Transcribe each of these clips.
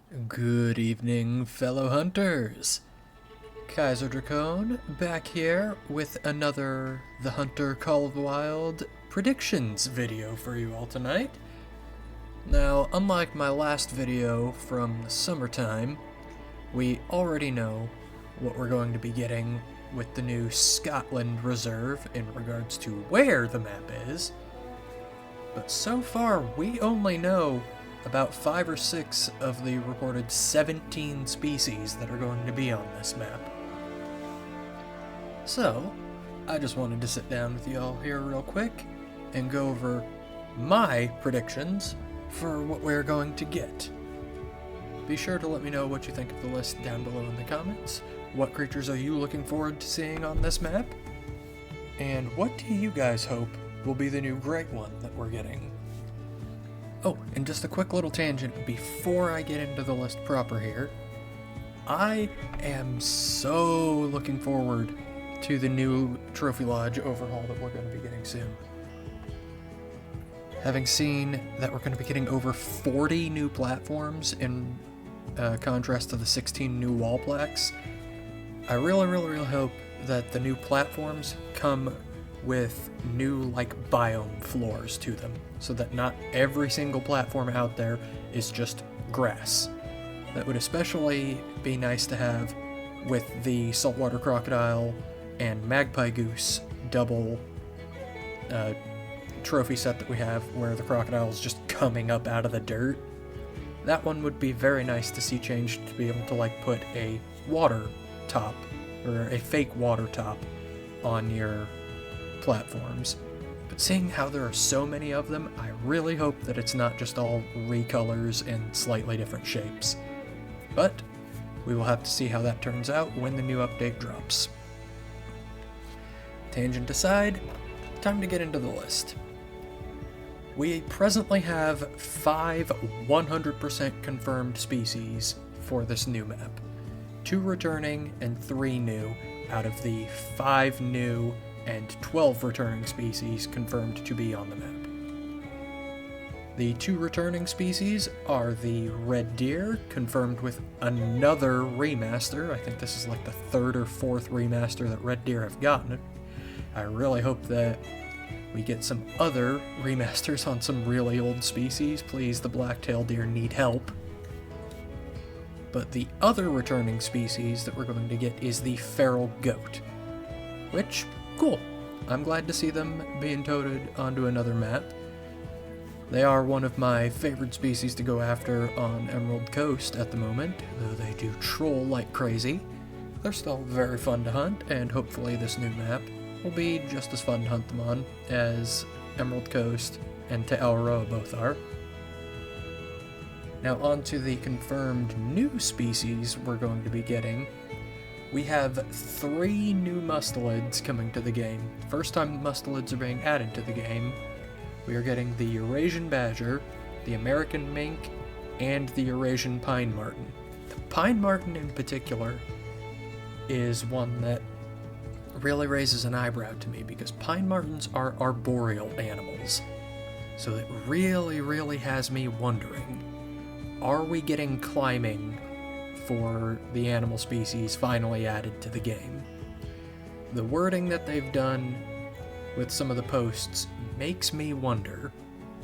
Good evening, fellow hunters. Kaiser Dracone back here with another The Hunter Call of the Wild predictions video for you all tonight. Now, unlike my last video from the summertime, we already know what we're going to be getting with the new Scotland Reserve in regards to where the map is. But so far, we only know about 5 or 6 of the reported 17 species that are going to be on this map. So, I just wanted to sit down with you all here real quick and go over my predictions for what we're going to get. Be sure to let me know what you think of the list down below in the comments. What creatures are you looking forward to seeing on this map? And what do you guys hope will be the new great one that we're getting? Oh, and just a quick little tangent before I get into the list proper here. I am so looking forward to the new Trophy Lodge overhaul that we're going to be getting soon. Having seen that we're going to be getting over 40 new platforms in contrast to the 16 new wall plaques, I really hope that the new platforms come with new biome floors to them, so that not every single platform out there is just grass. That would especially be nice to have with the saltwater crocodile and magpie goose double trophy set that we have, where the crocodile is just coming up out of the dirt. That one would be very nice to see changed to be able to put a water top or a fake water top on your platforms. But seeing how there are so many of them, I really hope that it's not just all recolors and slightly different shapes. But we will have to see how that turns out when the new update drops. Tangent aside, time to get into the list. We presently have 5 100% confirmed species for this new map. 2 returning and 3 new out of the 5 new and 12 returning species confirmed to be on the map. The 2 returning species are the red deer, confirmed with another remaster. I think this is the 3rd or 4th remaster that red deer have gotten. I really hope that we get some other remasters on some really old species. Please, the black-tailed deer need help. But the other returning species that we're going to get is the feral goat, which, cool. I'm glad to see them being toted onto another map. They are one of my favorite species to go after on Emerald Coast at the moment, though they do troll like crazy. They're still very fun to hunt, and hopefully this new map will be just as fun to hunt them on as Emerald Coast and Te Awaroa both are. Now on to the confirmed new species we're going to be getting. We have 3 new mustelids coming to the game. First time mustelids are being added to the game. We are getting the Eurasian badger, the American mink, and the Eurasian pine marten. The pine marten in particular is one that really raises an eyebrow to me, because pine martens are arboreal animals. So it really has me wondering, are we getting climbing for the animal species finally added to the game? The wording that they've done with some of the posts makes me wonder,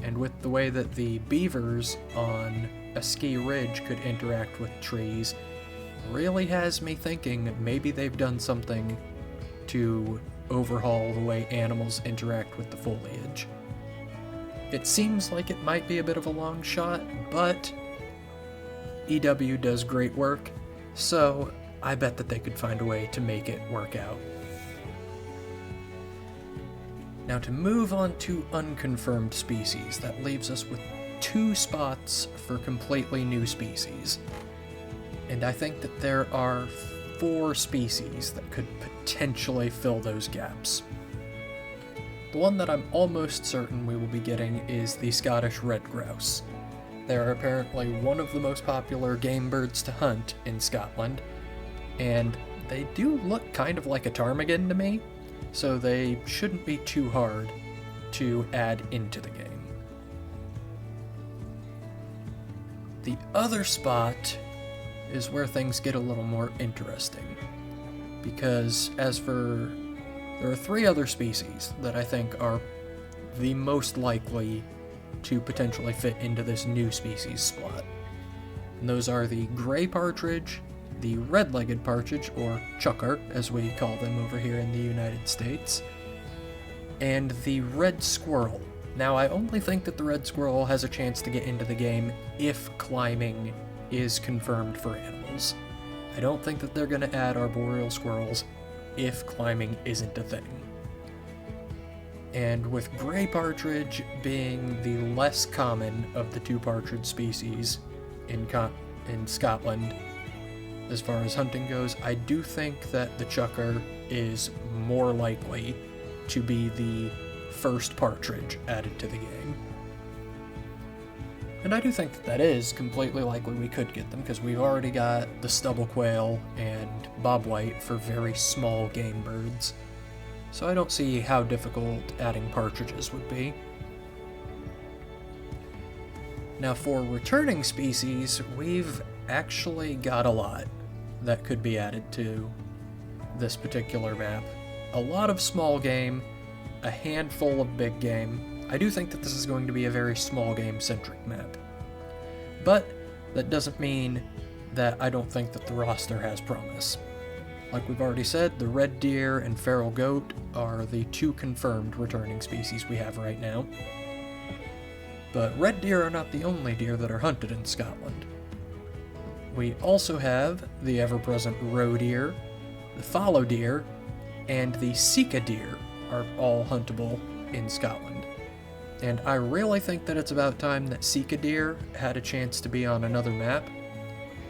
and with the way that the beavers on a ski ridge could interact with trees, really has me thinking that maybe they've done something to overhaul the way animals interact with the foliage. It seems like it might be a bit of a long shot, but EW does great work, so I bet that they could find a way to make it work out. Now to move on to unconfirmed species, that leaves us with 2 spots for completely new species. And I think that there are 4 species that could potentially fill those gaps. The one that I'm almost certain we will be getting is the Scottish red grouse. They are apparently one of the most popular game birds to hunt in Scotland, and they do look kind of like a ptarmigan to me, so they shouldn't be too hard to add into the game. The other spot is where things get a little more interesting, because there are 3 other species that I think are the most likely to potentially fit into this new species slot. And those are the gray partridge, the red-legged partridge, or chukar as we call them over here in the United States, and the red squirrel. Now, I only think that the red squirrel has a chance to get into the game if climbing is confirmed for animals. I don't think that they're going to add arboreal squirrels if climbing isn't a thing. And with gray partridge being the less common of the 2 partridge species in Scotland, as far as hunting goes, I do think that the chukar is more likely to be the first partridge added to the game. And I do think that is completely likely we could get them, because we've already got the stubble quail and bobwhite for very small game birds. So I don't see how difficult adding partridges would be. Now for returning species, we've actually got a lot that could be added to this particular map. A lot of small game, a handful of big game. I do think that this is going to be a very small game centric map. But that doesn't mean that I don't think that the roster has promise. Like we've already said, the red deer and feral goat are the 2 confirmed returning species we have right now. But red deer are not the only deer that are hunted in Scotland. We also have the ever-present roe deer, the fallow deer, and the sika deer are all huntable in Scotland. And I really think that it's about time that sika deer had a chance to be on another map.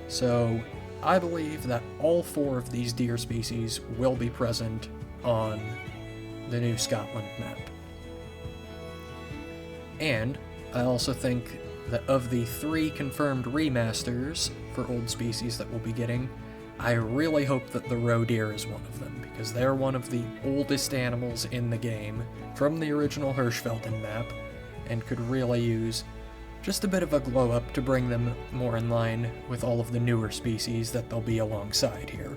So I believe that all 4 of these deer species will be present on the new Scotland map. And I also think that of the 3 confirmed remasters for old species that we'll be getting, I really hope that the roe deer is one of them, because they're one of the oldest animals in the game from the original Hirschfelden map, and could really use just a bit of a glow up to bring them more in line with all of the newer species that they'll be alongside here.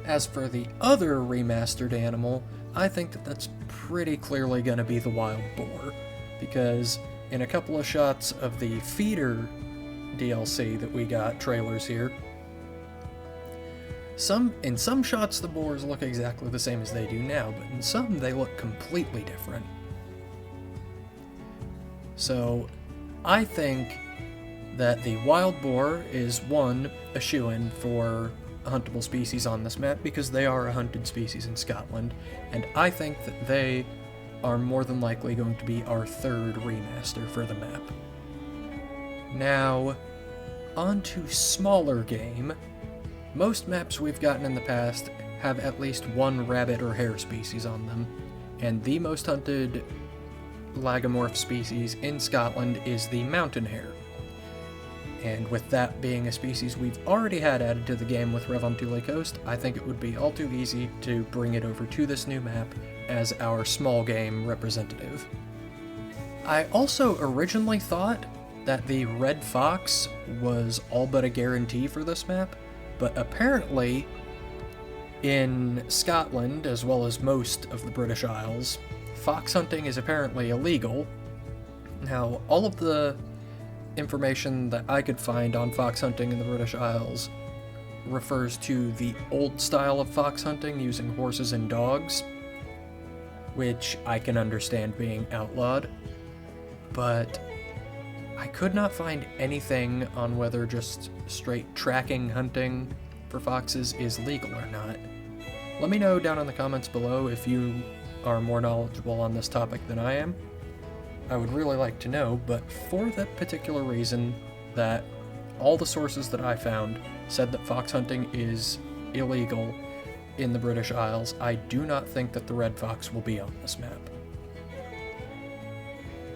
As for the other remastered animal, I think that that's pretty clearly going to be the wild boar, because in a couple of shots of the feeder DLC that we got, trailers here, in some shots the boars look exactly the same as they do now, but in some they look completely different. So I think that the wild boar is, one, a shoo-in for a huntable species on this map, because they are a hunted species in Scotland, and I think that they are more than likely going to be our 3rd remaster for the map. Now, on to smaller game. Most maps we've gotten in the past have at least 1 rabbit or hare species on them, and the most hunted lagomorph species in Scotland is the mountain hare. And with that being a species we've already had added to the game with Revontule Coast, I think it would be all too easy to bring it over to this new map as our small game representative. I also originally thought that the red fox was all but a guarantee for this map, but apparently in Scotland, as well as most of the British Isles, fox hunting is apparently illegal. Now, all of the information that I could find on fox hunting in the British Isles refers to the old style of fox hunting using horses and dogs, which I can understand being outlawed, but I could not find anything on whether just straight tracking hunting for foxes is legal or not. Let me know down in the comments below if you are more knowledgeable on this topic than I am. I would really like to know, but for that particular reason, that all the sources that I found said that fox hunting is illegal in the British Isles, I do not think that the red fox will be on this map.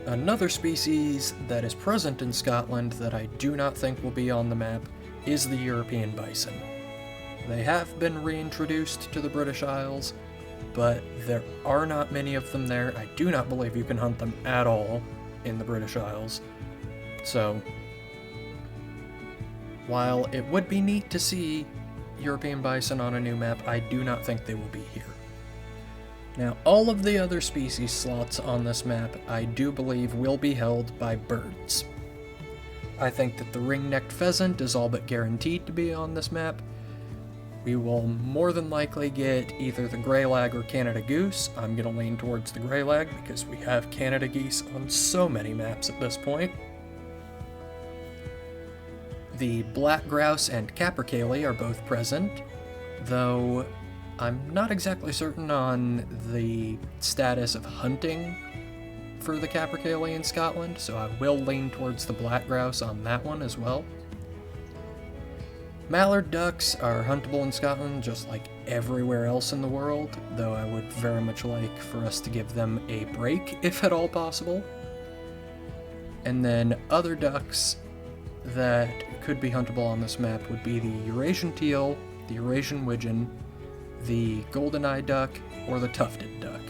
Another species that is present in Scotland that I do not think will be on the map is the European bison. They have been reintroduced to the British Isles, but there are not many of them there. I do not believe you can hunt them at all in the British Isles. So, while it would be neat to see European bison on a new map, I do not think they will be here. Now, all of the other species slots on this map, I do believe, will be held by birds. I think that the ring-necked pheasant is all but guaranteed to be on this map. We will more than likely get either the greylag or Canada goose. I'm going to lean towards the greylag because we have Canada geese on so many maps at this point. The black grouse and capercaillie are both present, though I'm not exactly certain on the status of hunting for the capercaillie in Scotland, so I will lean towards the black grouse on that one as well. Mallard ducks are huntable in Scotland just like everywhere else in the world, though I would very much like for us to give them a break if at all possible. And then other ducks that could be huntable on this map would be the Eurasian teal, the Eurasian widgeon, the golden-eyed duck, or the tufted duck.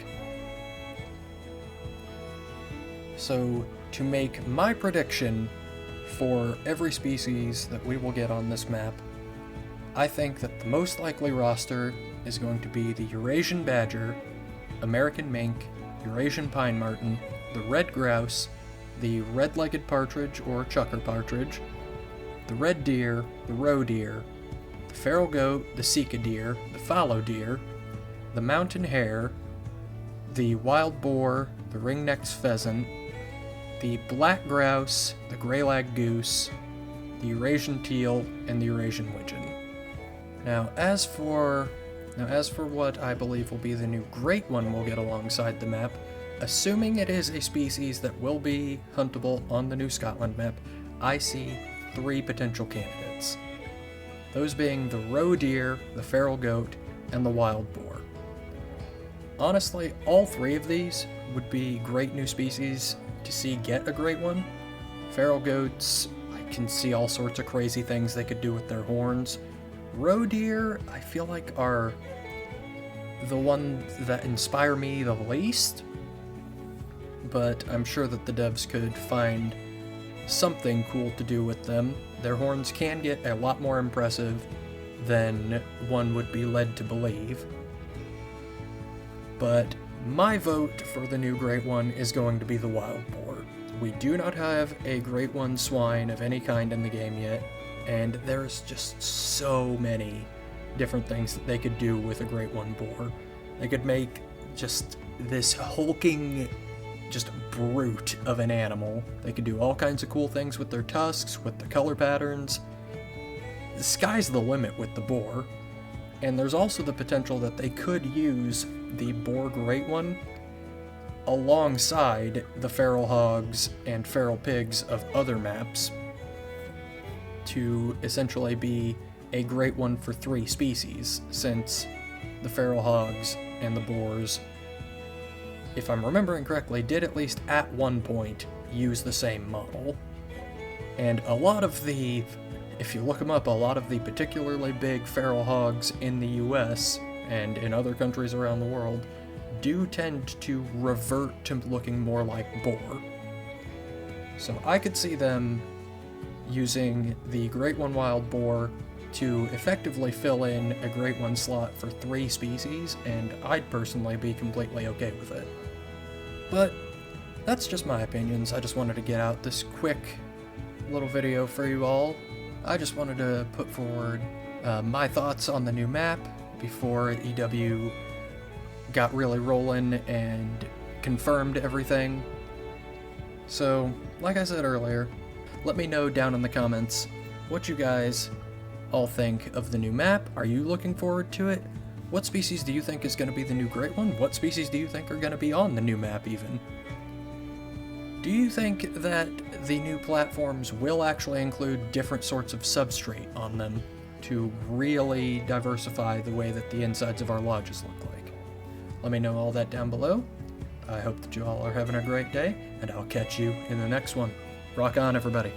So, to make my prediction for every species that we will get on this map, I think that the most likely roster is going to be the Eurasian badger, American mink, Eurasian pine marten, the red grouse, the red-legged partridge or chucker partridge, the red deer, the roe deer, the feral goat, the sika deer, the fallow deer, the mountain hare, the wild boar, the ring-necked pheasant, the black grouse, the greylag goose, the Eurasian teal, and the Eurasian widgeon. Now as for what I believe will be the new great one we'll get alongside the map, assuming it is a species that will be huntable on the new Scotland map, I see 3 potential candidates. Those being the roe deer, the feral goat, and the wild boar. Honestly, all 3 of these would be great new species to see get a great one. Feral goats, I can see all sorts of crazy things they could do with their horns. Roe deer, I feel like are the ones that inspire me the least, but I'm sure that the devs could find something cool to do with them. Their horns can get a lot more impressive than one would be led to believe. But my vote for the new Great One is going to be the wild boar. We do not have a Great One swine of any kind in the game yet, and there's just so many different things that they could do with a Great One boar. They could make just this hulking, just brute of an animal. They could do all kinds of cool things with their tusks, with the color patterns. The sky's the limit with the boar. And there's also the potential that they could use the boar Great One alongside the feral hogs and feral pigs of other maps to essentially be a Great One for 3 species, since the feral hogs and the boars, if I'm remembering correctly, did at least at one point use the same model. And a lot of the, if you look them up, a lot of the particularly big feral hogs in the US and in other countries around the world do tend to revert to looking more like boar. So I could see them using the Great One wild boar to effectively fill in a Great One slot for 3 species, and I'd personally be completely okay with it. But that's just my opinions. I just wanted to get out this quick little video for you all. I just wanted to put forward my thoughts on the new map before EW got really rolling and confirmed everything. So, like I said earlier, let me know down in the comments what you guys all think of the new map. Are you looking forward to it? What species do you think is going to be the new Great One? What species do you think are going to be on the new map even? Do you think that the new platforms will actually include different sorts of substrate on them to really diversify the way that the insides of our lodges look like? Let me know all that down below. I hope that you all are having a great day, and I'll catch you in the next one. Rock on, everybody.